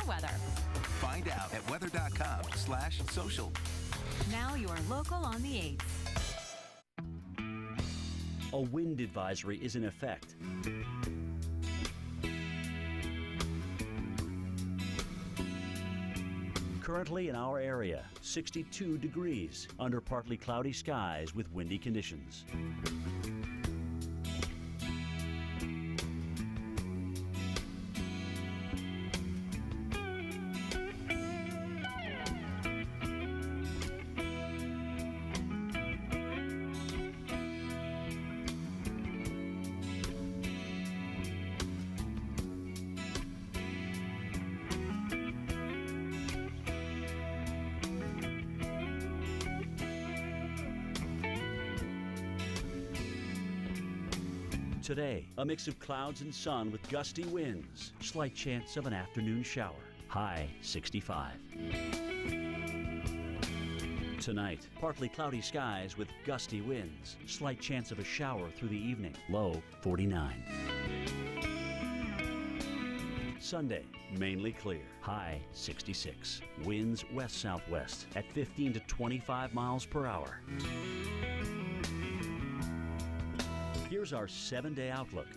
weather. Find out at weather.com/social. Now your local on the 8's. A wind advisory is in effect. Currently in our area, 62 degrees under partly cloudy skies with windy conditions. Today, a mix of clouds and sun with gusty winds. Slight chance of an afternoon shower. High 65. Tonight, partly cloudy skies with gusty winds. Slight chance of a shower through the evening. Low 49. Sunday, mainly clear. High 66. Winds west-southwest at 15 to 25 miles per hour. Here's our 7-day outlook.